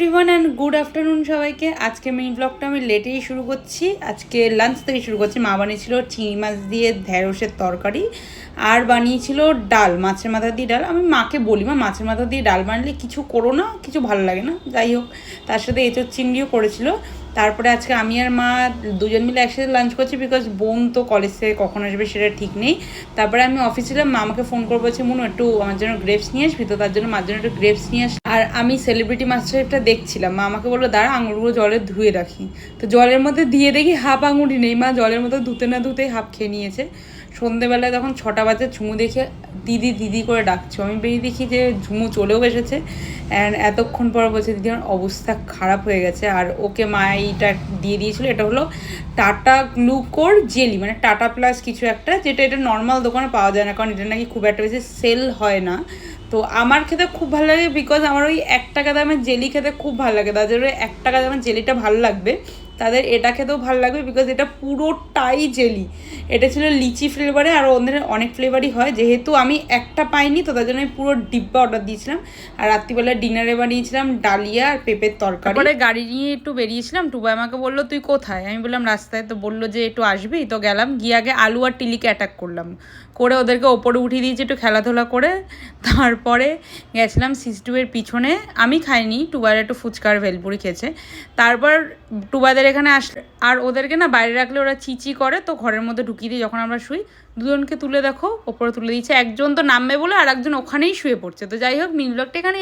Everyone and good afternoon সবাইকে। আজকে mini ব্লগটা আমি লেটেই শুরু করছি। আজকে লাঞ্চ থেকে শুরু করছি। মা বানিয়েছিল চিংড়ি মাছ দিয়ে ঢেঁড়সের তরকারি আর বানিয়েছিল ডাল, মাছের মাথা দিয়ে ডাল। আমি মাকে বলি, মা মাছের মাথা দিয়ে ডাল বানালে কিছু করো না, কিছু ভালো লাগে না। যাই হোক, তার সাথে এঁচোড় চিংড়িও করেছিল। তারপরে আজকে আমি আর মা দুজন মিলে একসাথে লাঞ্চ করছি, বিকজ বোন তো কলেজ থেকে কখন আসবে সেটা ঠিক নেই। তারপরে আমি অফিসে ছিলাম, মা আমাকে ফোন করে বলছে মুনু একটু আমার জন্য গ্রেপস নিয়ে আসবি, তো তার জন্য মার জন্য একটু গ্রেপস নিয়ে আস। আর আমি সেলিব্রিটি মাস্টারটা দেখছিলাম, মা আমাকে বললো দাঁড়া আঙুরগুলো জলে ধুয়ে রাখি। তো জলের মধ্যে দিয়ে দেখি হাফ আঙুরই নেই। মা জলের মধ্যে ধুতে না ধুতেই হাফ খেয়ে নিয়েছে। সন্ধেবেলায় তখন 6টা বাজে, ঝুমু দেখে দিদি দিদি করে ডাকছো। আমি বেরিয়ে দেখি যে ঝুমু চলেও এসেছে। অ্যান্ড এতক্ষণ পর বলছে দিদি আমার অবস্থা খারাপ হয়ে গেছে। আর ওকে মা এইটা দিয়ে দিয়েছিল, এটা হলো টাটা গ্লুকোর জেলি, মানে টাটা প্লাস কিছু একটা, যেটা এটা নর্মাল দোকানে পাওয়া যায় না, কারণ এটা নাকি খুব একটা বেশি সেল হয় না। তো আমার খেতে খুব ভালো লাগে, বিকজ আমার ওই 1 টাকা দামের জেলি খেতে খুব ভালো লাগে। তাদের ওই 1 টাকা দামের জেলিটা ভালো লাগবে, তাদের এটা খেতেও ভালো লাগবে, বিকজ এটা পুরোটাই জেলি। এটা ছিল লিচি ফ্লেভারে, আর ওদের অনেক ফ্লেভারই হয়। যেহেতু আমি একটা পাইনি, তো তার জন্য আমি পুরো ডিব্বা অর্ডার দিয়েছিলাম। আর রাত্রিবেলা ডিনারে বানিয়েছিলাম ডালিয়া আর পেঁপের তরকারি। পরে গাড়ি নিয়ে একটু বেরিয়েছিলাম। টুবা আমাকে বললো তুই কোথায়, আমি বললাম রাস্তায়। তো বললো যে একটু আসবি, তো গেলাম। গিয়ে আগে আলু আর টিলিকে অ্যাটাক করলাম, করে ওদেরকে ওপরে উঠিয়ে দিয়েছি একটু খেলাধুলা করে। তারপরে গেছিলাম সিস্টুয়ের পিছনে। আমি খাইনি, টুবার একটু ফুচকার ভেলপুরি খেয়েছে। তারপর টুবাদের এখানে আর ওদেরকে না বাইরে রাখলে ওরা চিচি করে, তো ঘরের মধ্যে ঢুকিয়ে দিই যখন আমরা শুই। দুজনকে তুলে দেখো ওপরে তুলে দিচ্ছে, একজন তো নামবে বলে আর একজন ওখানেই শুয়ে পড়ছে। তো যাই হোক, মিনি ব্লগটা এখানে